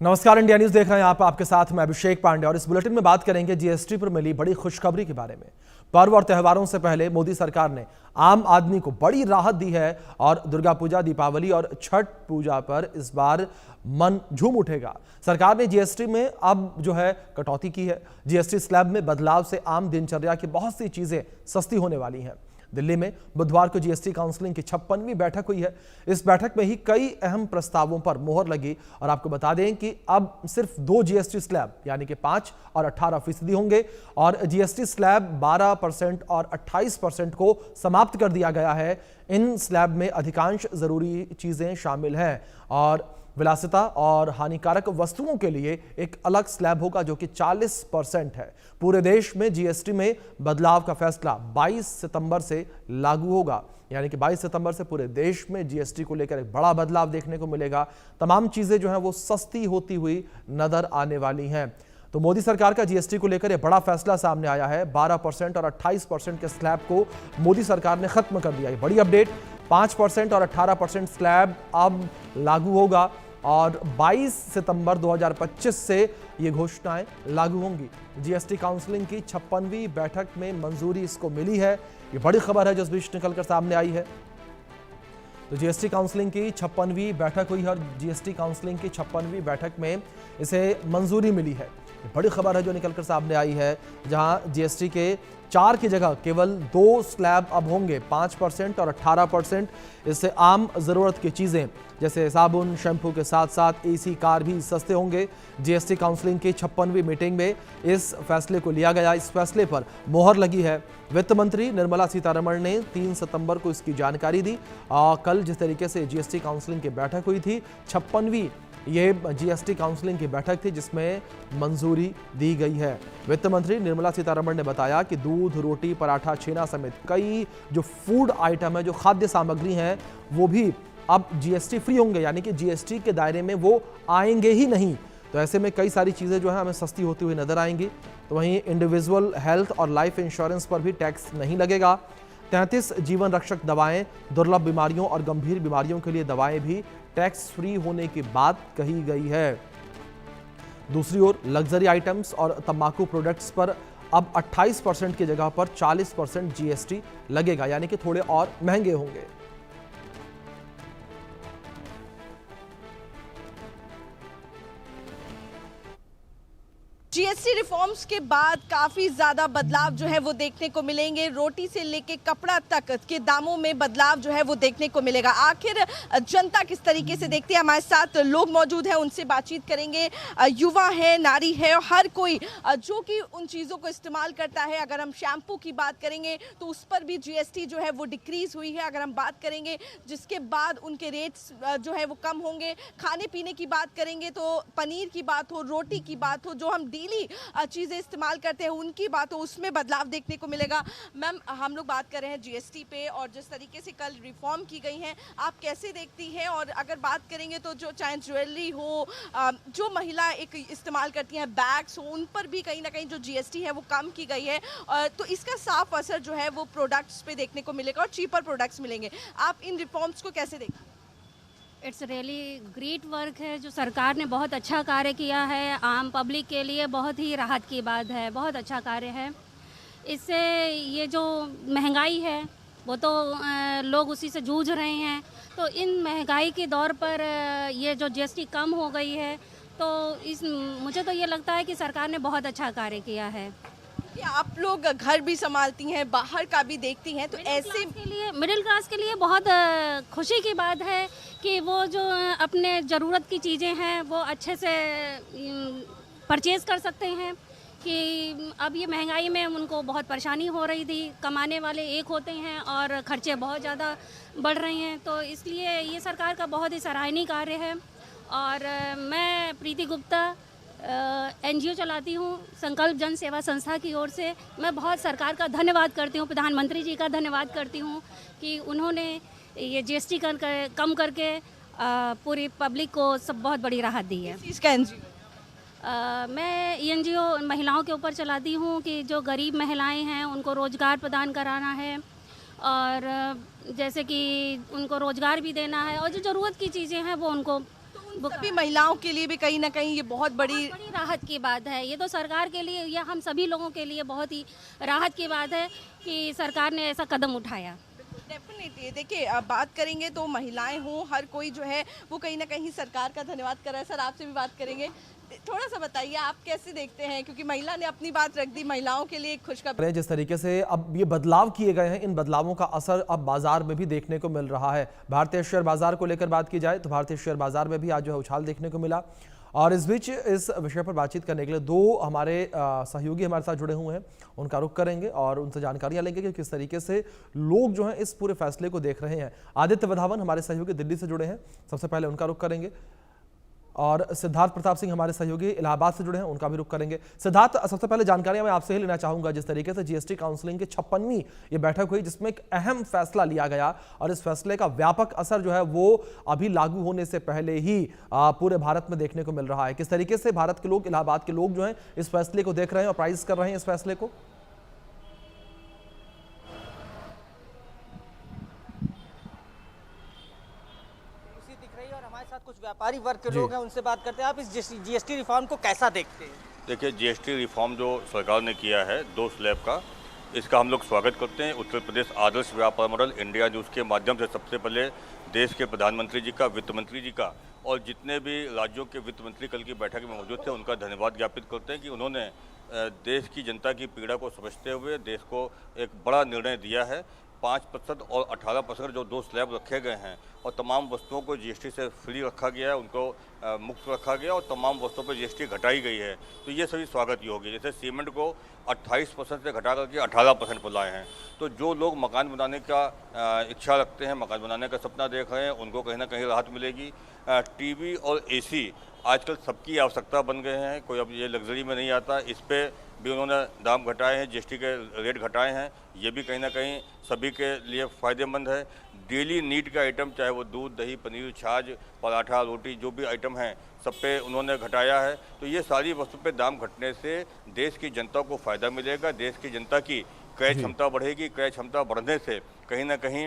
नमस्कार, India news देख रहे हैं आप। आपके साथ मैं अभिषेक पांडे और इस बुलेटिन में बात करेंगे जीएसटी पर मिली बड़ी खुशखबरी के बारे में। पर्व और त्योहारों से पहले मोदी सरकार ने आम आदमी को बड़ी राहत दी है और दुर्गा पूजा, दीपावली और छठ पूजा पर इस बार मन झूम उठेगा। सरकार ने जीएसटी में अब जो है कटौती की है। जीएसटी स्लैब में बदलाव से आम दिनचर्या की बहुत सी चीजें सस्ती होने वाली हैं। दिल्ली में बुधवार को जीएसटी काउंसिलिंग की 56वीं बैठक हुई है। इस बैठक में ही कई अहम प्रस्तावों पर मोहर लगी और आपको बता दें कि अब सिर्फ 2 जीएसटी स्लैब यानी कि 5 और 18% होंगे और जीएसटी स्लैब 12% और 28% को समाप्त कर दिया गया है। इन स्लैब में अधिकांश जरूरी चीजें शामिल हैं और विलासिता और हानिकारक वस्तुओं के लिए एक अलग स्लैब होगा जो कि 40% है। पूरे देश में जीएसटी में बदलाव का फैसला 22 सितंबर से लागू होगा, यानी कि 22 सितंबर से पूरे देश में जीएसटी को लेकर एक बड़ा बदलाव देखने को मिलेगा। तमाम चीजें जो हैं वो सस्ती होती हुई नजर आने वाली हैं। तो मोदी सरकार का जीएसटी को लेकर एक बड़ा फैसला सामने आया है। 12% और 28% के स्लैब को मोदी सरकार ने खत्म कर दिया है। बड़ी अपडेट, 5% और 18% स्लैब अब लागू होगा और 22 सितंबर 2025 से ये घोषणाएं लागू होंगी। जीएसटी काउंसिलिंग की 56वीं बैठक में मंजूरी इसको मिली है। ये बड़ी खबर है जो इस बीच निकलकर सामने आई है। तो जीएसटी काउंसिलिंग की 56वीं बैठक हुई है और जीएसटी काउंसिलिंग की 56वीं बैठक में इसे मंजूरी मिली है। बड़ी खबर है जो निकलकर सामने आई है, जहां जीएसटी के 4 की जगह केवल 2 स्लैब अब होंगे, 5% और 18%। इससे आम जरूरत की चीजें जैसे साबुन, शैम्पू के साथ साथ एसी, कार भी सस्ते होंगे। जीएसटी काउंसिलिंग की 56वीं मीटिंग में इस फैसले को लिया गया। इस फैसले पर मोहर लगी है। वित्त मंत्री निर्मला सीतारमण ने 3 सितंबर को इसकी जानकारी दी और कल जिस तरीके से जीएसटी काउंसिलिंग की बैठक हुई थी, 56वीं ये जीएसटी काउंसिलिंग की बैठक थी जिसमें मंजूरी दी गई है। वित्त मंत्री निर्मला सीतारमण ने बताया कि दूध, रोटी, पराठा, छेना समेत कई जो फूड आइटम है, जो खाद्य सामग्री हैं, वो भी अब जीएसटी फ्री होंगे, यानी कि जीएसटी के दायरे में वो आएंगे ही नहीं। तो ऐसे में कई सारी चीज़ें जो है हमें सस्ती होती हुई नजर आएंगी। तो वहीं इंडिविजुअल हेल्थ और लाइफ इंश्योरेंस पर भी टैक्स नहीं लगेगा। 33 जीवन रक्षक दवाएं, दुर्लभ बीमारियों और गंभीर बीमारियों के लिए दवाएं भी टैक्स फ्री होने की बात कही गई है। दूसरी ओर लग्जरी आइटम्स और तंबाकू प्रोडक्ट्स पर अब 28% की जगह पर 40% जीएसटी लगेगा, यानी कि थोड़े और महंगे होंगे। जीएसटी रिफॉर्म्स के बाद काफ़ी ज़्यादा बदलाव जो है वो देखने को मिलेंगे। रोटी से लेके कपड़ा तक के दामों में बदलाव जो है वो देखने को मिलेगा। आखिर जनता किस तरीके से देखती है, हमारे साथ लोग मौजूद हैं, उनसे बातचीत करेंगे। युवा है, नारी है, हर कोई जो कि उन चीज़ों को इस्तेमाल करता है। अगर हम शैम्पू की बात करेंगे तो उस पर भी जीएसटी जो है वो डिक्रीज़ हुई है। अगर हम बात करेंगे जिसके बाद उनके रेट्स जो है वो कम होंगे। खाने पीने की बात करेंगे तो पनीर की बात हो, रोटी की बात हो, जो हम डेली चीजें इस्तेमाल करते हैं उनकी बात हो, उसमें बदलाव देखने को मिलेगा। मैम, हम लोग बात कर रहे हैं जीएसटी पे और जिस तरीके से कल रिफॉर्म की गई हैं, आप कैसे देखती हैं? और अगर बात करेंगे तो जो चाहे ज्वेलरी हो, जो महिला एक इस्तेमाल करती हैं, बैग्स हो, उन पर भी कहीं ना कहीं जो जीएसटी है वो कम की गई है। तो इसका साफ असर जो है वो प्रोडक्ट्स पे देखने को मिलेगा और चीपर प्रोडक्ट्स मिलेंगे। आप इन रिफॉर्म्स को कैसे देखते हैं? इट्स रियली ग्रेट वर्क है जो सरकार ने बहुत अच्छा कार्य किया है। आम पब्लिक के लिए बहुत ही राहत की बात है, बहुत अच्छा कार्य है। इससे ये जो महंगाई है वो तो लोग उसी से जूझ रहे हैं। तो इन महंगाई के दौर पर ये जो जीएसटी कम हो गई है तो मुझे तो ये लगता है कि सरकार ने बहुत अच्छा कार्य किया है। आप लोग घर भी संभालती हैं, बाहर का भी देखती हैं, तो ऐसे मिडिल क्लास के लिए बहुत खुशी की बात है कि वो जो अपने ज़रूरत की चीज़ें हैं वो अच्छे से परचेज़ कर सकते हैं। कि अब ये महंगाई में उनको बहुत परेशानी हो रही थी। कमाने वाले एक होते हैं और खर्चे बहुत ज़्यादा बढ़ रहे हैं, तो इसलिए ये सरकार का बहुत ही सराहनीय कार्य है। और मैं प्रीति गुप्ता एनजीओ चलाती हूँ संकल्प जन सेवा संस्था की ओर से। मैं बहुत सरकार का धन्यवाद करती हूँ, प्रधानमंत्री जी का धन्यवाद करती हूँ कि उन्होंने ये जीएसटी कम करके पूरी पब्लिक को सब बहुत बड़ी राहत दी है। इसका एनजीओ मैं एनजीओ महिलाओं के ऊपर चलाती हूँ कि जो गरीब महिलाएं हैं उनको रोज़गार प्रदान कराना है और जैसे कि उनको रोज़गार भी देना है और जो ज़रूरत की चीज़ें हैं वो उनको सभी महिलाओं के लिए भी कहीं ना कहीं ये बहुत बड़ी राहत की बात है। ये तो सरकार के लिए या हम सभी लोगों के लिए बहुत ही राहत की बात है कि सरकार ने ऐसा कदम उठाया। डेफिनेटली देखिए, अब बात करेंगे तो महिलाएं हों, हर कोई जो है वो कहीं ना कहीं सरकार का धन्यवाद कर रहा है। सर, आपसे भी बात करेंगे, थोड़ा सा बताइए आप कैसे देखते हैं, क्योंकि महिला ने अपनी बात रख दी, महिलाओं के लिए एक खुशखबरी। जिस तरीके से अब ये बदलाव किए गए हैं, इन बदलावों का असर अब बाजार में भी देखने को मिल रहा है। भारतीय शेयर बाजार को लेकर बात की जाए तो भारतीय शेयर बाजार में भी आज जो है उछाल देखने को मिला। और इस बीच इस विषय पर बातचीत करने के लिए दो हमारे सहयोगी हमारे साथ जुड़े हुए हैं, उनका रुख करेंगे और उनसे जानकारियां लेंगे कि किस तरीके से लोग जो हैं इस पूरे फैसले को देख रहे हैं। आदित्य वधावन हमारे सहयोगी दिल्ली से जुड़े हैं, सबसे पहले उनका रुख करेंगे। और सिद्धार्थ प्रताप सिंह हमारे सहयोगी इलाहाबाद से जुड़े हैं, उनका भी रुख करेंगे। सिद्धार्थ, सबसे पहले जानकारियां मैं आपसे ही लेना चाहूंगा। जिस तरीके से जीएसटी काउंसिलिंग की 56वीं ये बैठक हुई, जिसमें एक अहम फैसला लिया गया और इस फैसले का व्यापक असर जो है वो अभी लागू होने से पहले ही पूरे भारत में देखने को मिल रहा है। किस तरीके से भारत के लोग, इलाहाबाद के लोग जो है इस फैसले को देख रहे हैं और प्राइज कर रहे हैं इस फैसले को? कुछ व्यापारी वर्ग के लोग हैं, उनसे बात करते हैं। आप इस जीएसटी रिफॉर्म को कैसा देखते हैं? देखिए, जीएसटी रिफॉर्म जो सरकार ने किया है 2 स्लैब का, इसका हम लोग स्वागत करते हैं। उत्तर प्रदेश आदर्श व्यापार मॉडल इंडिया न्यूज़ के माध्यम से सबसे पहले देश के प्रधानमंत्री जी का, वित्त मंत्री जी का और जितने भी राज्यों के वित्त मंत्री कल की बैठक में मौजूद थे उनका धन्यवाद ज्ञापित करते हैं कि उन्होंने देश की जनता की पीड़ा को समझते हुए देश को एक बड़ा निर्णय दिया है। 5% और 18% जो 2 स्लैब रखे गए हैं और तमाम वस्तुओं को जीएसटी से फ्री रखा गया है, उनको मुक्त रखा गया और तमाम वस्तुओं पर जीएसटी घटाई गई है, तो ये सभी स्वागत योग्य है। जैसे सीमेंट को 28% से घटा करके 18% पर लाए हैं, तो जो लोग मकान बनाने का इच्छा रखते हैं, मकान बनाने का सपना देख रहे हैं, उनको कहीं ना कहीं राहत मिलेगी। टीवी और एसी आजकल सबकी आवश्यकता बन गए हैं, कोई अब ये लग्जरी में नहीं आता, इस पर भी उन्होंने दाम घटाए हैं, जीएसटी के रेट घटाए हैं, ये भी कहीं ना कहीं सभी के लिए फ़ायदेमंद है। डेली नीड का आइटम, चाहे वो दूध, दही, पनीर, छाछ, पराठा, रोटी, जो भी आइटम हैं सब पे उन्होंने घटाया है। तो ये सारी वस्तु पे दाम घटने से देश की जनता को फ़ायदा मिलेगा, देश की जनता की क्रय क्षमता बढ़ेगी। क्रय क्षमता बढ़ने से कहीं ना कहीं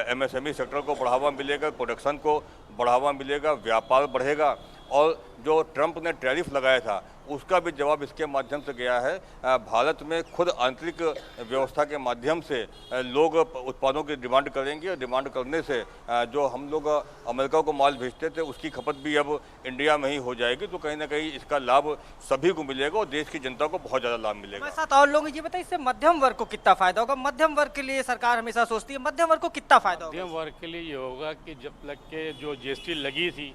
एमएसएमई सेक्टर को बढ़ावा मिलेगा, प्रोडक्शन को बढ़ावा मिलेगा, व्यापार बढ़ेगा। और जो ट्रंप ने टैरिफ लगाया था उसका भी जवाब इसके माध्यम से गया है। भारत में खुद आंतरिक व्यवस्था के माध्यम से लोग उत्पादों की डिमांड करेंगे और डिमांड करने से जो हम लोग अमेरिका को माल भेजते थे उसकी खपत भी अब इंडिया में ही हो जाएगी। तो कहीं ना कहीं इसका लाभ सभी को मिलेगा और देश की जनता को बहुत ज़्यादा लाभ मिलेगा। हमारे साथ और लोग, ये बताइए इससे मध्यम वर्ग को कितना फायदा होगा? मध्यम वर्ग के लिए सरकार हमेशा सोचती है, मध्यम वर्ग को कितना फायदा होगा? मध्यम वर्ग के लिए ये होगा कि जब तक के जो जीएसटी लगी थी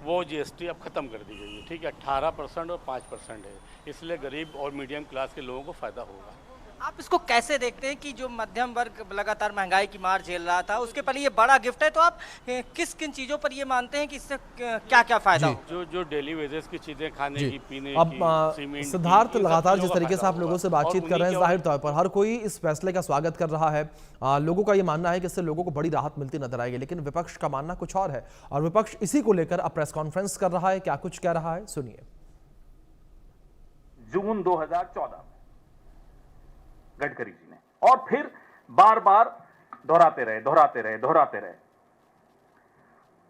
वो जीएसटी अब ख़त्म कर दी गई है, ठीक है। 18% और 5% है, इसलिए गरीब और मीडियम क्लास के लोगों को फ़ायदा होगा। आप इसको कैसे देखते हैं कि जो मध्यम वर्ग लगातार महंगाई की मार झेल रहा था उसके पहले ये बड़ा गिफ्ट है, तो आप किस किन चीज़ों पर ये मानते हैं कि इससे क्या क्या फायदा हो? जो डेली वेजेस की चीज़ें खाने की, पीने अब की, सीमेंट, सिद्धार्थ, लगातार जिस तरीके से आप लोगों से बातचीत कर रहे हैं, जाहिर तौर पर हर कोई इस फैसले का स्वागत कर रहा है। लोगों का ये मानना है कि इससे लोगों को बड़ी राहत मिलती नजर आएगी, लेकिन विपक्ष का मानना कुछ और है और विपक्ष इसी को लेकर अब प्रेस कॉन्फ्रेंस कर रहा है। क्या कुछ कह रहा है, सुनिए। जून 2014 गडकरी जी ने, और फिर बार बार दोहराते रहे।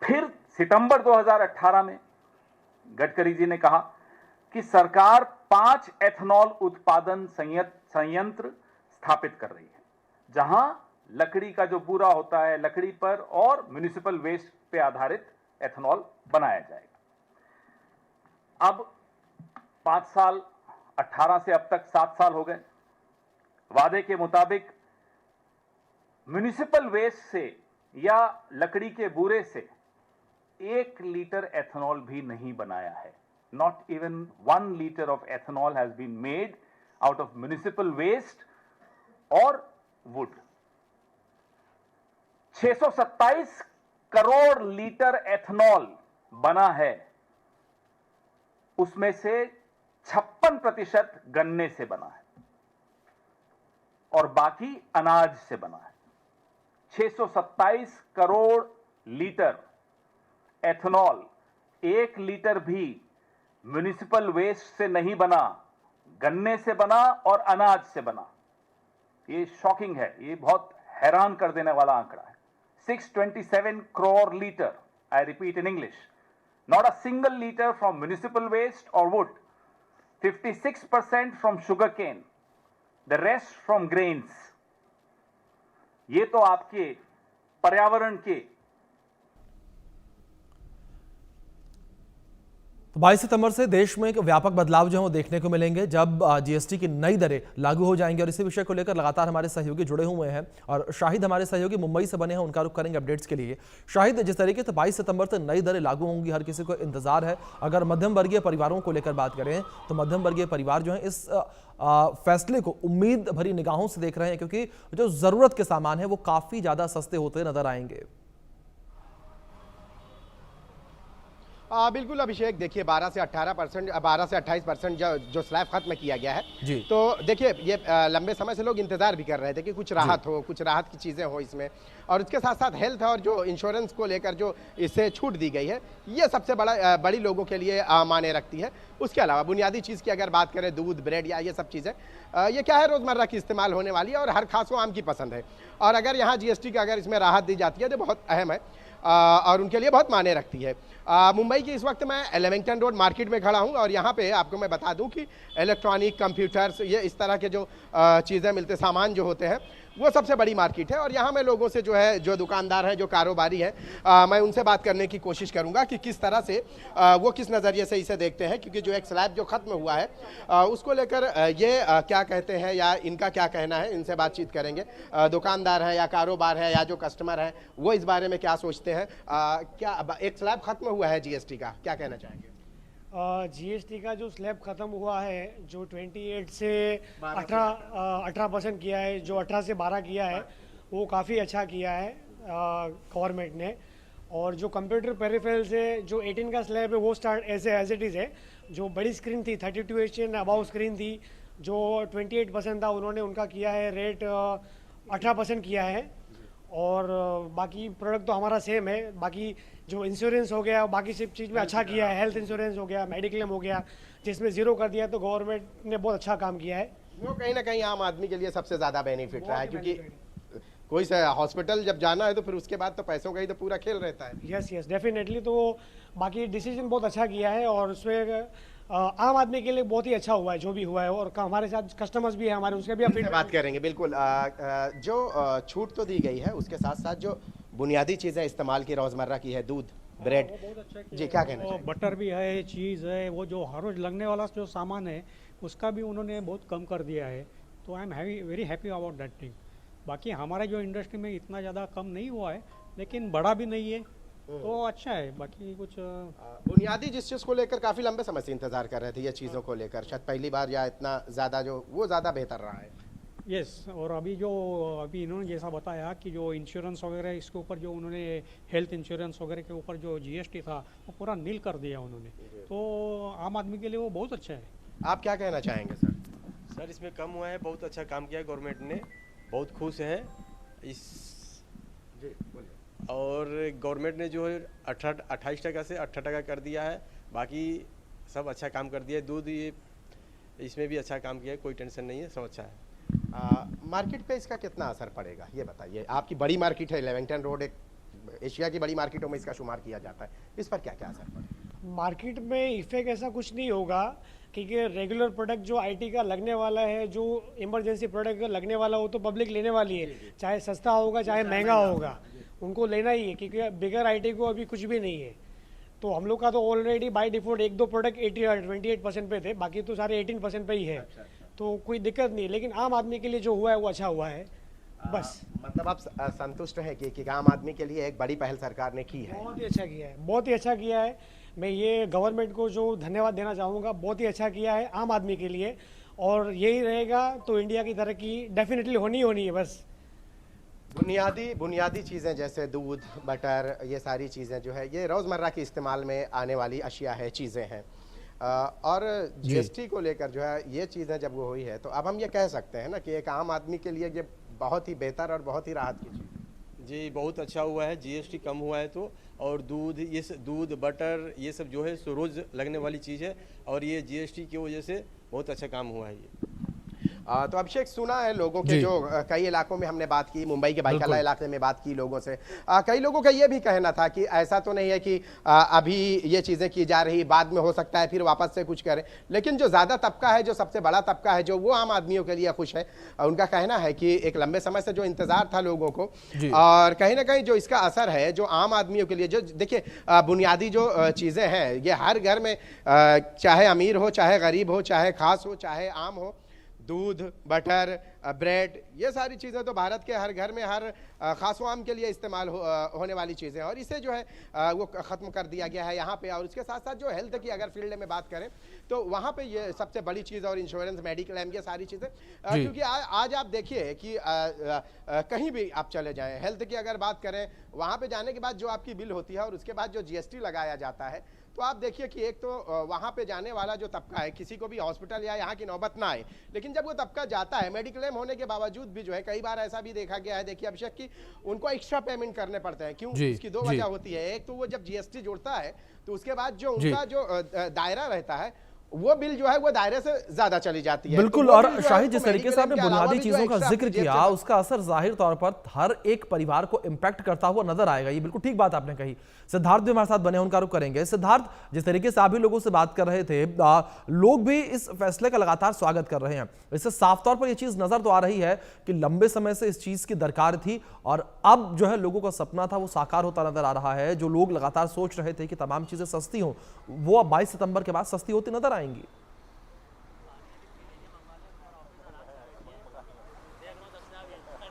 फिर सितंबर 2018 में गडकरी जी ने कहा कि सरकार 5 एथनॉल उत्पादन संयंत्र स्थापित कर रही है, जहां लकड़ी का जो बूरा होता है लकड़ी पर और म्युनिसिपल वेस्ट पे आधारित एथनॉल बनाया जाएगा। अब 5 साल, 18 से अब तक 7 साल हो गए। वादे के मुताबिक म्युनिसिपल वेस्ट से या लकड़ी के बूरे से 1 लीटर एथनॉल भी नहीं बनाया है। Not even 1 litre of ethanol has been made out of municipal waste और वुड। 627 करोड़ लीटर एथनॉल बना है, उसमें से 56% गन्ने से बना है और बाकी अनाज से बना है। 627 करोड़ लीटर एथनॉल, 1 लीटर भी म्युनिसिपल वेस्ट से नहीं बना, गन्ने से बना और अनाज से बना। ये शॉकिंग है, ये बहुत हैरान कर देने वाला आंकड़ा है। 627 crore liter, I repeat in English, not a single liter from municipal waste or wood, 56% from sugarcane, the rest from grains. ये तो आपके पर्यावरण के। तो 22 सितंबर से देश में एक व्यापक बदलाव जो है वो देखने को मिलेंगे जब जीएसटी की नई दरें लागू हो जाएंगी। और इसी विषय को लेकर लगातार हमारे सहयोगी जुड़े हुए हैं और शाहिद हमारे सहयोगी मुंबई से बने हैं, उनका रुख करेंगे अपडेट्स के लिए। शाहिद, जिस तरीके से 22 सितंबर से नई दरें लागू होंगी, हर किसी को इंतजार है। अगर मध्यम वर्गीय परिवारों को लेकर बात करें तो मध्यम वर्गीय परिवार जो है इस फैसले को उम्मीद भरी निगाहों से देख रहे हैं, क्योंकि जो जरूरत के सामान है वो काफी ज्यादा सस्ते होते नजर आएंगे। बिल्कुल अभिषेक, देखिए 12 से 28% जो स्लैब खत्म किया गया है जी। तो देखिए ये लंबे समय से लोग इंतजार भी कर रहे थे कि कुछ राहत हो, कुछ राहत की चीज़ें हो इसमें। और उसके साथ साथ हेल्थ और जो इंश्योरेंस को लेकर जो इससे छूट दी गई है, ये सबसे बड़ी लोगों के लिए मायने रखती है। उसके अलावा बुनियादी चीज़ की अगर बात करें, दूध, ब्रेड या ये सब चीज़ें, ये क्या है, रोज़मर्रा की इस्तेमाल होने वाली है और हर खास को आम की पसंद है। और अगर यहाँ जीएसटी का अगर इसमें राहत दी जाती है तो बहुत अहम है और उनके लिए बहुत मायने रखती है। मुंबई की इस वक्त मैं एलिमिंगटन रोड मार्केट में खड़ा हूं और यहाँ पे आपको मैं बता दूं कि इलेक्ट्रॉनिक, कंप्यूटर्स, ये इस तरह के जो चीज़ें मिलते, सामान जो होते हैं, वो सबसे बड़ी मार्केट है। और यहाँ मैं लोगों से जो दुकानदार हैं, जो कारोबारी हैं, मैं उनसे बात करने की कोशिश करूँगा कि किस तरह से वो किस नज़रिए से इसे देखते हैं, क्योंकि जो एक स्लैब जो ख़त्म हुआ है उसको लेकर ये क्या कहते हैं या इनका क्या कहना है, इनसे बातचीत करेंगे। दुकानदार है या कारोबार है या जो कस्टमर है, वो इस बारे में क्या सोचते हैं। क्या एक स्लैब ख़त्म हुआ है जीएसटी का, क्या कहना चाहेंगे? जीएसटी का जो स्लैब ख़त्म हुआ है, जो 28 से 18% किया है, जो 18 से 12 किया है, वो काफ़ी अच्छा किया है गवर्नमेंट ने। और जो कंप्यूटर पेरिफेरल से जो 18 का स्लैब है वो स्टार्ट ऐसे एज इट इज़ है। जो बड़ी स्क्रीन थी 32 इंच अबाउ स्क्रीन थी, जो 28% था, उन्होंने उनका किया है रेट 18% किया है। और बाकी प्रोडक्ट तो हमारा सेम है। बाकी जो इंश्योरेंस हो गया, बाकी सब चीज़ में अच्छा किया है। हेल्थ इंश्योरेंस हो गया, मेडिक्लेम हो गया, जिसमें 0 कर दिया, तो गवर्नमेंट ने बहुत अच्छा काम किया है। वो कहीं ना कहीं आम आदमी के लिए सबसे ज़्यादा बेनिफिट रहा है, क्योंकि कोई से हॉस्पिटल जब जाना है तो फिर उसके बाद तो पैसों का ही तो पूरा खेल रहता है। Yes definitely. तो बाकी डिसीजन बहुत अच्छा किया है और उसमें आम आदमी के लिए बहुत ही अच्छा हुआ है जो भी हुआ है। और हमारे साथ कस्टमर्स भी हैं हमारे, उसके भी अपनी बात करेंगे। बिल्कुल, जो छूट तो दी गई है, उसके साथ साथ जो बुनियादी चीज़ें इस्तेमाल की रोज़मर्रा की है, दूध, ब्रेड, जी क्या कहना चाहिए? बटर भी है, चीज़ है, वो जो हर रोज लगने वाला जो सामान है उसका भी उन्होंने बहुत कम कर दिया है। तो I am very happy about that thing. बाकी हमारे जो इंडस्ट्री में इतना ज़्यादा कम नहीं हुआ है, लेकिन बड़ा भी नहीं है, तो अच्छा है। बाकी कुछ बुनियादी जिस चीज़ को लेकर काफ़ी लंबे समय से इंतजार कर रहे थे, ये चीज़ों को लेकर शायद पहली बार या इतना ज़्यादा जो वो ज़्यादा बेहतर रहा है। यस और अभी इन्होंने जैसा बताया कि जो इंश्योरेंस वगैरह इसके ऊपर जो उन्होंने हेल्थ इंश्योरेंस वगैरह के ऊपर जो जीएसटी था वो पूरा नील कर दिया उन्होंने, तो आम आदमी के लिए वो बहुत अच्छा है। आप क्या कहना चाहेंगे सर? सर इसमें कम हुआ है, बहुत अच्छा काम किया गवर्नमेंट ने, बहुत खुश है इस जी बोलिए। और गवर्नमेंट ने जो है 28% से 18% कर दिया है, बाकी सब अच्छा काम कर दिया है। दूध ये इसमें भी अच्छा काम किया है, कोई टेंशन नहीं है, सब अच्छा है। मार्केट पे इसका कितना असर पड़ेगा ये बताइए। आपकी बड़ी मार्केट है एलिमिंगटन रोड, एक एशिया की बड़ी मार्केटों में इसका शुमार किया जाता है, इस पर क्या क्या असर पड़ेगा? मार्केट में इफेक्ट ऐसा कुछ नहीं होगा, क्योंकि रेगुलर प्रोडक्ट जो आईटी का लगने वाला है, जो इमरजेंसी प्रोडक्ट लगने वाला हो, तो पब्लिक लेने वाली है, चाहे सस्ता होगा चाहे महंगा होगा, उनको लेना ही है, क्योंकि बिगर आईटी को अभी कुछ भी नहीं है। तो हम लोग का तो ऑलरेडी बाय डिफॉल्ट 1-2 प्रोडक्ट 28% पे थे, बाकी तो सारे 18% पे ही है। तो कोई दिक्कत नहीं है, लेकिन आम आदमी के लिए जो हुआ है वो अच्छा हुआ है बस। मतलब आप संतुष्ट हैं कि आम आदमी के लिए एक बड़ी पहल सरकार ने की है? बहुत ही अच्छा किया है, बहुत ही अच्छा किया है। मैं ये गवर्नमेंट को जो धन्यवाद देना चाहूँगा, बहुत ही अच्छा किया है आम आदमी के लिए, और यही रहेगा तो इंडिया की तरक्की डेफिनेटली होनी है बस। बुनियादी चीज़ें जैसे दूध, बटर, ये सारी चीज़ें जो है ये रोज़मर्रा के इस्तेमाल में आने वाली अशिया है, चीज़ें हैं। और जीएसटी को लेकर जो है ये चीज़ें जब वो हुई है, तो अब हम ये कह सकते हैं ना कि एक आम आदमी के लिए ये बहुत ही बेहतर और बहुत ही राहत की चीज़। जी बहुत अच्छा हुआ है, जीएसटी कम हुआ है तो। और दूध, बटर ये सब जो है सो रोज़ लगने वाली चीज़ है, और ये जीएसटी की वजह से बहुत अच्छा काम हुआ है ये। तो अभिषेक, सुना है लोगों के जो कई इलाकों में हमने बात की, मुंबई के भाईखला इलाके में बात की लोगों से, कई लोगों का ये भी कहना था कि ऐसा तो नहीं है कि अभी ये चीज़ें की जा रही, बाद में हो सकता है फिर वापस से कुछ करें, लेकिन जो ज़्यादा तबका है, जो सबसे बड़ा तबका है, जो वो आम आदमियों के लिए खुश है। उनका कहना है कि एक लंबे समय से जो इंतजार था लोगों को, और कहीं ना कहीं जो इसका असर है जो आम आदमियों के लिए, जो देखिए बुनियादी जो चीज़ें हैं ये हर घर में, चाहे अमीर हो, चाहे गरीब हो, चाहे खास हो, चाहे आम हो, दूध, बटर, ब्रेड, ये सारी चीज़ें तो भारत के हर घर में हर खास आम के लिए इस्तेमाल होने वाली चीज़ें हैं, और इसे जो है वो ख़त्म कर दिया गया है यहाँ पे। और इसके साथ साथ जो हेल्थ की अगर फील्ड में बात करें तो वहाँ पे ये सबसे बड़ी चीज़, और इंश्योरेंस, मेडिक्लेम, ये सारी चीज़ें, क्योंकि आज आप देखिए कि कहीं भी आप चले जाएं, हेल्थ की अगर बात करें, वहाँ पे जाने के बाद जो आपकी बिल होती है और उसके बाद जो GST लगाया जाता है, तो आप देखिए कि एक तो वहाँ पे जाने वाला जो तबका है, किसी को भी हॉस्पिटल या यहाँ की नौबत ना आए, लेकिन जब वो तबका जाता है, मेडिक्लेम होने के बावजूद भी जो है कई बार ऐसा भी देखा गया है, देखिए अभिषेक, कि उनको एक्स्ट्रा पेमेंट करने पड़ते हैं। क्यों? इसकी दो वजह होती है। एक तो वो जब GST जुड़ता है तो उसके बाद जो उनका जो दायरा रहता है, वो बिल जो है वो दायरे से ज्यादा चली जाती है। बिल्कुल। तो और शाहिद, जिस तरीके से आपने बुनियादी चीजों का जिक्र किया, उसका असर जाहिर तौर पर हर एक परिवार को इंपैक्ट करता हुआ नजर आएगा। ये बिल्कुल ठीक बात आपने कही। सिद्धार्थ भी हमारे साथ बने, उनका रुख करेंगे। सिद्धार्थ, जिस तरीके से आप भी लोगों से बात कर रहे थे, लोग भी इस फैसले का लगातार स्वागत कर रहे हैं। इससे साफ तौर पर यह चीज नजर तो आ रही है कि लंबे समय से इस चीज की दरकार थी और अब जो है लोगों का सपना था वो साकार होता नजर आ रहा है। जो लोग लगातार सोच रहे थे कि तमाम चीजें सस्ती हों, वो अब 22 सितंबर के बाद सस्ती होती नजर आएंगी।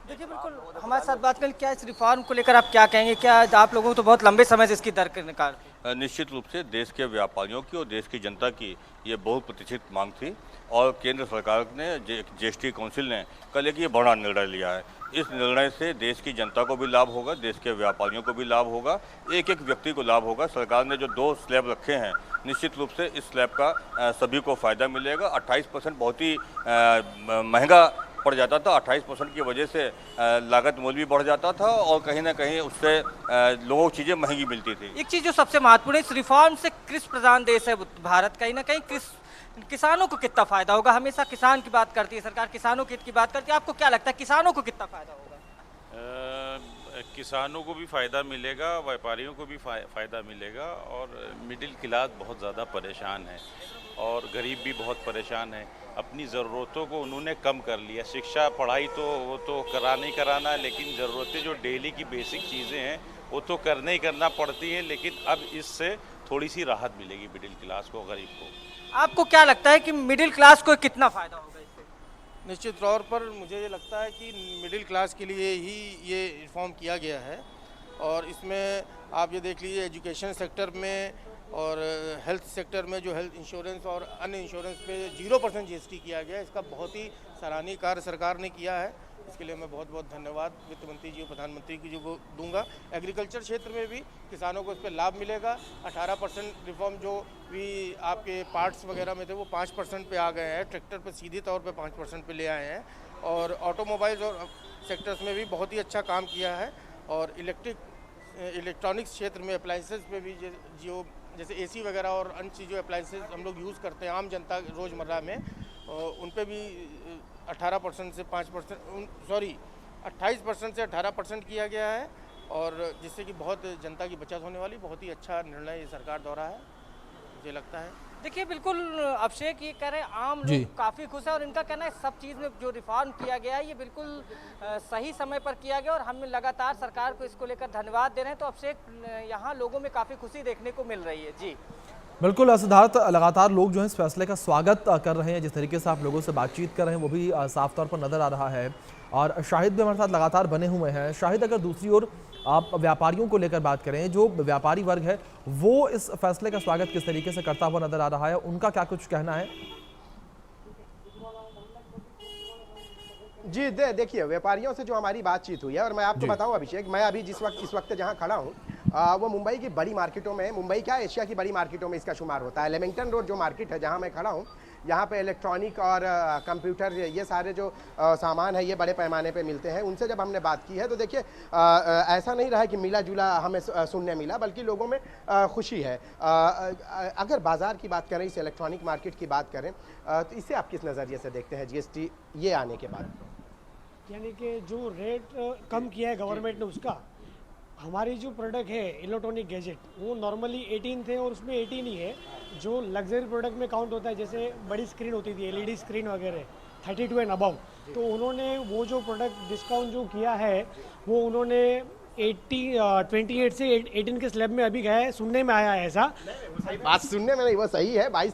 देखिए, बिल्कुल हमारे साथ बात करें, क्या इस रिफॉर्म को लेकर आप क्या कहेंगे? क्या आप लोगों को तो बहुत लंबे समय से इसकी दर निकाल, निश्चित रूप से देश के व्यापारियों की और देश की जनता की ये बहुत प्रतीक्षित मांग थी और केंद्र सरकार ने, GST काउंसिल ने कल एक ये बड़ा निर्णय लिया है। इस निर्णय से देश की जनता को भी लाभ होगा, देश के व्यापारियों को भी लाभ होगा, एक एक व्यक्ति को लाभ होगा। सरकार ने जो 2 स्लैब रखे हैं, निश्चित रूप से इस स्लैब का सभी को फ़ायदा मिलेगा। 28% बहुत ही महंगा पड़ जाता था, 28% की वजह से लागत मूल्य भी बढ़ जाता था और कहीं ना कहीं उससे लोगों को चीज़ें महंगी मिलती थी। एक चीज़ जो सबसे महत्वपूर्ण है, इस रिफॉर्म से कृषि प्रधान देश है भारत, कहीं ना कहीं किसानों को कितना फायदा होगा? हमेशा किसान की बात करती है सरकार, किसानों के हित की बात करती है। आपको क्या लगता है किसानों को कितना फायदा होगा? किसानों को भी फ़ायदा मिलेगा, व्यापारियों को भी फ़ायदा मिलेगा, और मिडिल क्लास बहुत ज़्यादा परेशान है और गरीब भी बहुत परेशान है। अपनी ज़रूरतों को उन्होंने कम कर लिया। शिक्षा, पढ़ाई तो वो तो कराना है, लेकिन ज़रूरतें जो डेली की बेसिक चीज़ें हैं वो तो करना ही करना पड़ती हैं। लेकिन अब इससे थोड़ी सी राहत मिलेगी मिडिल क्लास को, गरीब को। आपको क्या लगता है कि मिडिल क्लास को कितना फ़ायदा होगा इससे? निश्चित तौर पर मुझे ये लगता है कि मिडिल क्लास के लिए ही ये रिफॉर्म किया गया है, और इसमें आप ये देख लीजिए एजुकेशन सेक्टर में और हेल्थ सेक्टर में जो हेल्थ इंश्योरेंस और अन्य इंश्योरेंस पे 0% GST किया गया है। इसका बहुत ही सराहनीय कार्य सरकार ने किया है। इसके लिए मैं बहुत बहुत धन्यवाद वित्त मंत्री जी और प्रधानमंत्री की जो वो दूंगा। एग्रीकल्चर क्षेत्र में भी किसानों को इस पर लाभ मिलेगा। 18% रिफॉर्म जो भी आपके पार्ट्स वगैरह में थे वो 5% पे आ गए हैं। ट्रैक्टर पे सीधे तौर पे 5% पे ले आए हैं, और ऑटोमोबाइल्स और सेक्टर्स में भी बहुत ही अच्छा काम किया है। और इलेक्ट्रॉनिक्स क्षेत्र में अप्लाइंसेस पे भी जो जैसे AC वगैरह और अन्य चीज़ों अप्लाइंसेस हम लोग यूज़ करते हैं आम जनता रोज़मर्रा में, उन पे भी 18% से 5%, सॉरी 28% से 18% किया गया है, और जिससे कि बहुत जनता की बचत होने वाली बहुत ही अच्छा निर्णय ये सरकार द्वारा है, मुझे लगता है। देखिए, बिल्कुल अभिषेक ये कह रहे हैं आम लोग काफ़ी खुश है, और इनका कहना है सब चीज़ में जो रिफॉर्म किया गया है ये बिल्कुल सही समय पर किया गया, और हम लगातार सरकार को इसको लेकर धन्यवाद दे रहे हैं। तो अभिषेक, यहाँ लोगों में काफ़ी खुशी देखने को मिल रही है। जी बिल्कुल सिद्धार्थ, लगातार लोग जो है इस फैसले का स्वागत कर रहे हैं। जिस तरीके से आप लोगों से बातचीत कर रहे हैं वो भी साफ तौर पर नज़र आ रहा है, और शाहिद भी हमारे साथ लगातार बने हुए हैं। शाहिद, अगर दूसरी ओर आप व्यापारियों को लेकर बात करें, जो व्यापारी वर्ग है वो इस फैसले का स्वागत किस तरीके से करता हुआ नजर आ रहा है, उनका क्या कुछ कहना है? जी देखिए, व्यापारियों से जो हमारी बातचीत हुई है, और मैं आपको बताऊं अभिषेक, मैं अभी इस वक्त जहां खड़ा हूं वो मुंबई की बड़ी मार्केटों में, मुंबई क्या एशिया की बड़ी मार्केटों में इसका शुमार होता है। लेमिंगटन रोड जो मार्केट है जहां मैं खड़ा हूं, यहाँ पे इलेक्ट्रॉनिक और कंप्यूटर ये सारे जो सामान है ये बड़े पैमाने पे मिलते हैं। उनसे जब हमने बात की है तो देखिए ऐसा नहीं रहा कि मिला जुला हमें सुनने मिला, बल्कि लोगों में खुशी है। अगर बाज़ार की बात करें, इस इलेक्ट्रॉनिक मार्केट की बात करें, तो इसे आप किस नज़रिए से देखते हैं जीएसटी ये आने के बाद? यानी कि जो रेट कम किया है गवर्नमेंट ने, उसका हमारी जो प्रोडक्ट है इलेक्ट्रॉनिक गैजेट वो नॉर्मली 18 थे और उसमें 18 ही है। जो लग्जरी प्रोडक्ट में काउंट होता है, जैसे बड़ी स्क्रीन होती थी एलईडी स्क्रीन वगैरह 32 एंड अबव, तो उन्होंने वो जो प्रोडक्ट डिस्काउंट जो किया है वो उन्होंने 28 से 18 के स्लैब में अभी गया है, सुनने में आया है ऐसा। बात सुनने में नहीं, वो सही है, 22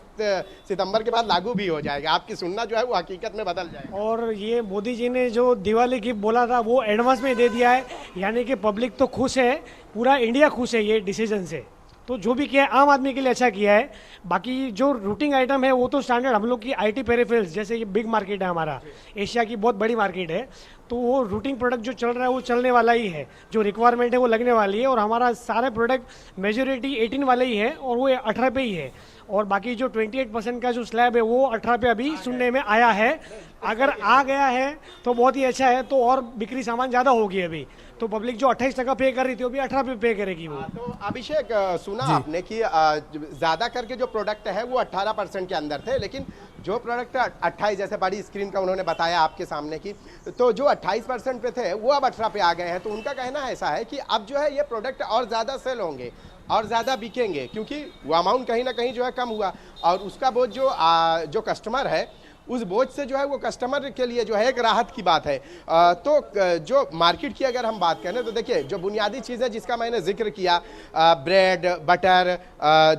सितंबर के बाद लागू भी हो जाएगा। आपकी सुनना जो है वो हकीकत में बदल जाएगा। और ये मोदी जी ने जो दिवाली गिफ्ट बोला था वो एडवांस में दे दिया है, यानी कि पब्लिक तो खुश है, पूरा इंडिया खुश है ये डिसीजन से। तो जो भी किया है आम आदमी के लिए अच्छा किया है। बाकी जो रूटिंग आइटम है वो तो स्टैंडर्ड हम लोग की आईटी पेरिफेरल्स, जैसे ये बिग मार्केट है हमारा, एशिया की बहुत बड़ी मार्केट है, तो वो रूटिंग प्रोडक्ट जो चल रहा है वो चलने वाला ही है, जो रिक्वायरमेंट है वो लगने वाली है। और हमारा सारे प्रोडक्ट मेजोरिटी 18 वाले ही है और वो 18 पे ही है। और बाकी जो 28% का जो स्लैब है वो 18 पे अभी सुनने में आया है। अगर आ गया है तो बहुत ही अच्छा है, तो और बिक्री सामान ज़्यादा होगी। अभी तो पब्लिक जो 28% पे कर रही थी वो भी 18 पे पे करेगी वो। तो अभिषेक, सुना आपने कि ज़्यादा करके जो प्रोडक्ट है वो 18% के अंदर थे, लेकिन जो प्रोडक्ट 28, जैसे बड़ी स्क्रीन का उन्होंने बताया आपके सामने की, तो जो 28% पे थे वो अब 18 पे आ गए हैं। तो उनका कहना ऐसा है कि अब जो है ये प्रोडक्ट और ज़्यादा सेल होंगे और ज़्यादा बिकेंगे, क्योंकि वो अमाउंट कहीं ना कहीं जो है कम हुआ, और उसका बोझ जो कस्टमर है उस बोझ से जो है वो कस्टमर के लिए जो है एक राहत की बात है। तो जो मार्केट की अगर हम बात करें तो देखिए जो बुनियादी चीज़ है जिसका मैंने जिक्र किया, ब्रेड, बटर,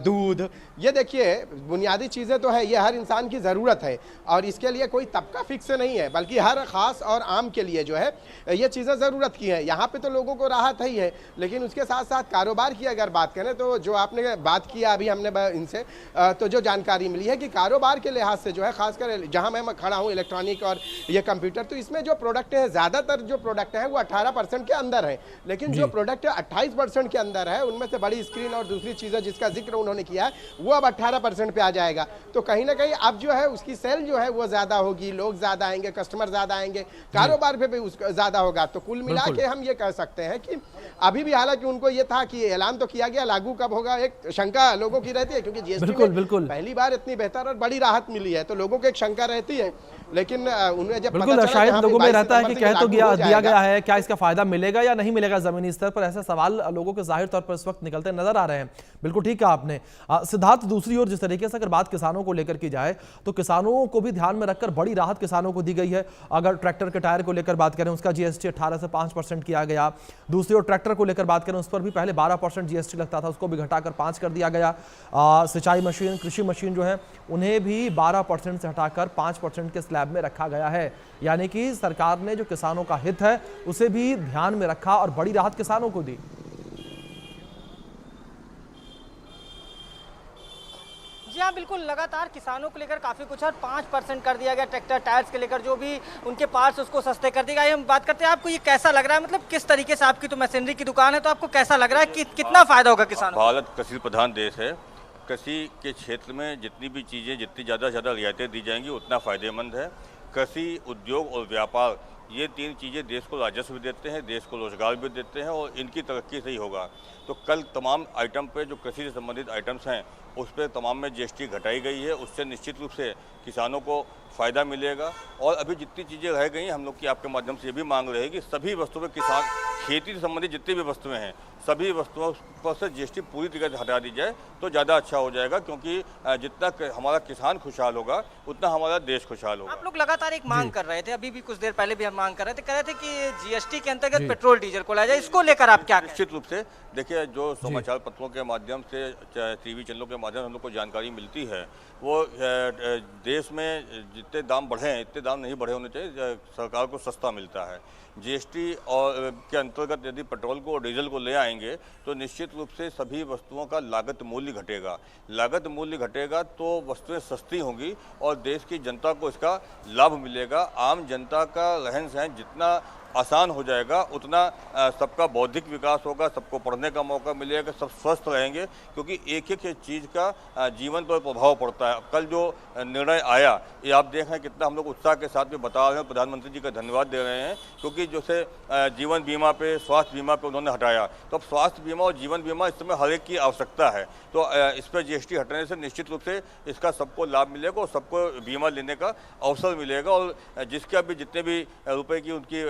दूध, ये देखिए बुनियादी चीज़ें तो है, ये हर इंसान की ज़रूरत है और इसके लिए कोई तबका फिक्स नहीं है, बल्कि हर ख़ास और आम के लिए जो है ये चीज़ें ज़रूरत की हैं। यहाँ पे तो लोगों को राहत ही है, लेकिन उसके साथ साथ कारोबार की अगर बात करें तो जो आपने बात किया अभी हमने इनसे, तो जो जानकारी मिली है कि कारोबार के लिहाज से जो है, खासकर जहाँ मैं खड़ा हूँ इलेक्ट्रॉनिक और ये कंप्यूटर, तो इसमें जो प्रोडक्ट है, ज़्यादातर जो प्रोडक्ट है वो 18% के अंदर है, लेकिन जो प्रोडक्ट 28% के अंदर है उनमें से बड़ी स्क्रीन और दूसरी चीज़ें जिसका जिक्र उन्होंने किया है वो अब 18% पे आ जाएगा। तो कहीं ना कहीं अब जो है उसकी सेल जो है वो ज़्यादा होगी, लोग ज़्यादा आएंगे, कस्टमर ज़्यादा आएंगे, कारोबार पे भी उसका ज़्यादा होगा। तो कुल मिला के हम ये कह सकते हैं कि अभी भी, हालांकि उनको ये था कि ऐलान तो किया गया, लागू कब होगा एक शंका लोगों की रहती है, क्योंकि जीएसटी में पहली बार इतनी बेहतर और बड़ी राहत मिली है, तो लोगों को एक शंका रहती है। लेकिन उन्हें जब बिल्कुल शायद लोगों में रहता है कि कह तो दिया गया है, क्या इसका फायदा मिलेगा या नहीं मिलेगा जमीनी स्तर पर, ऐसे सवाल लोगों के जाहिर तौर पर इस वक्त निकलते नजर आ रहे हैं। बिल्कुल ठीक है आपने सिद्धार्थ। दूसरी ओर जिस तरीके से अगर बात किसानों को लेकर की जाए तो किसानों को भी ध्यान में रखकर बड़ी राहत किसानों को दी गई है। अगर ट्रैक्टर के टायर को लेकर बात करें उसका जीएसटी 18 से 5% किया गया। दूसरी ओर ट्रैक्टर को लेकर बात करें उस पर भी पहले 12% जीएसटी लगता था, उसको भी घटाकर 5 कर दिया गया। सिंचाई मशीन, कृषि मशीन जो है उन्हें भी 12% से हटाकर 5% के स्लैब में रखा गया है। यानी कि सरकार ने जो किसानों का हित है उसे भी ध्यान में रखा और बड़ी राहत किसानों को दी। जी हाँ, बिल्कुल, लगातार किसानों को लेकर काफ़ी कुछ और 5% कर दिया गया। ट्रैक्टर टायर्स के लेकर जो भी उनके पार्ट्स उसको सस्ते कर दिया गया। हम बात करते हैं, आपको ये कैसा लग रहा है, मतलब किस तरीके से, आपकी तो मशीनरी की दुकान है, तो आपको कैसा लग रहा है कि कितना फ़ायदा होगा किसानों? भारत कृषि प्रधान देश है। कृषि के क्षेत्र में जितनी भी चीज़ें, जितनी ज़्यादा से ज़्यादा रियायतें दी जाएंगी उतना फ़ायदेमंद है। कृषि, उद्योग और व्यापार, ये 3 चीज़ें देश को राजस्व भी देते हैं, देश को रोजगार भी देते हैं और इनकी तरक्की से ही होगा। तो कल तमाम आइटम पे जो कृषि से संबंधित आइटम्स हैं उस पर तमाम में जीएसटी घटाई गई है। उससे निश्चित रूप से किसानों को फ़ायदा मिलेगा। और अभी जितनी चीज़ें रह गई हैं, हम लोग की आपके माध्यम से ये भी मांग रहे हैं कि सभी वस्तुओं पर किसान, खेती से संबंधित जितनी भी वस्तुएं हैं सभी वस्तुओं पर से जीएसटी पूरी तरीके से हटा दी जाए तो ज़्यादा अच्छा हो जाएगा, क्योंकि जितना हमारा किसान खुशहाल होगा उतना हमारा देश खुशहाल होगा। आप लोग लगातार एक मांग कर रहे थे, अभी भी कुछ देर पहले भी हम मांग कर रहे थे, कह रहे थे कि जीएसटी के अंतर्गत पेट्रोल डीजल को लाया जाए, इसको लेकर आप क्या? निश्चित रूप से देखिए, जो समाचार पत्रों के माध्यम से, टीवी चैनलों के माध्यम से हम लोग को जानकारी मिलती है, वो देश में जितने दाम बढ़े हैं इतने दाम नहीं बढ़े होने चाहिए, सरकार को सस्ता मिलता है। जीएसटी और के अंतर्गत यदि पेट्रोल को और डीजल को ले आएंगे तो निश्चित रूप से सभी वस्तुओं का लागत मूल्य घटेगा। लागत मूल्य घटेगा तो वस्तुएं सस्ती होंगी और देश की जनता को इसका लाभ मिलेगा। आम जनता का रहन सहन जितना आसान हो जाएगा, उतना सबका बौद्धिक विकास होगा, सबको पढ़ने का मौका मिलेगा, सब स्वस्थ रहेंगे, क्योंकि एक एक चीज़ का जीवन पर प्रभाव पड़ता है। कल जो निर्णय आया ये आप देख रहे हैं कितना हम लोग उत्साह के साथ में बता रहे हैं, प्रधानमंत्री जी का धन्यवाद दे रहे हैं, क्योंकि जैसे जीवन बीमा पे, स्वास्थ्य बीमा पे उन्होंने हटाया, तो अब स्वास्थ्य बीमा और जीवन बीमा इस समय हर एक की आवश्यकता है। तो इस पर जीएसटी हटाने से निश्चित रूप से इसका सबको लाभ मिलेगा और सबको बीमा लेने का अवसर मिलेगा, और जिसका भी जितने भी रुपए की उनकी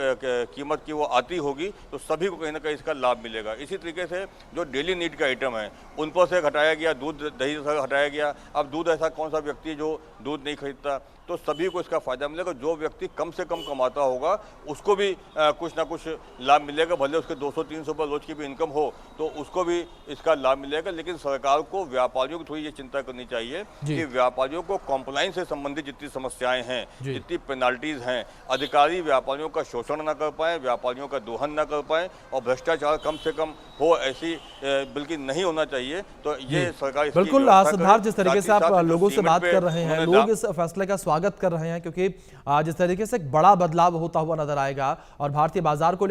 कीमत की वो आती होगी तो सभी को कहीं ना कहीं इसका लाभ मिलेगा। इसी तरीके से जो डेली नीड का आइटम है उन पर से हटाया गया, दूध दही से हटाया गया। अब दूध ऐसा कौन सा व्यक्ति है जो दूध नहीं खरीदता, तो सभी को इसका फायदा मिलेगा। जो व्यक्ति कम से कम कमाता होगा उसको भी कुछ ना कुछ लाभ मिलेगा, भले उसके 200-300 रुपये रोज की भी इनकम हो तो उसको भी इसका लाभ मिलेगा। लेकिन सरकार को व्यापारियों की थोड़ी ये चिंता करनी चाहिए कि व्यापारियों को कॉम्प्लाइंस से संबंधित जितनी समस्याएं हैं, जितनी पेनाल्टीज हैं, अधिकारी व्यापारियों का शोषण न कर पाए, व्यापारियों का दोहन न कर पाए और भ्रष्टाचार कम से कम हो, ऐसी बिल्कुल नहीं होना चाहिए। तो ये सरकार बिल्कुल सिद्धार्थ, जिस तरीके से आप लोगों से बात कर रहे हैं, लोग इस फैसले का स्वागत कर रहे हैं, क्योंकि जिस तरीके से एक बड़ा बदलाव होता हुआ नजर आएगा और भारतीय बाजार को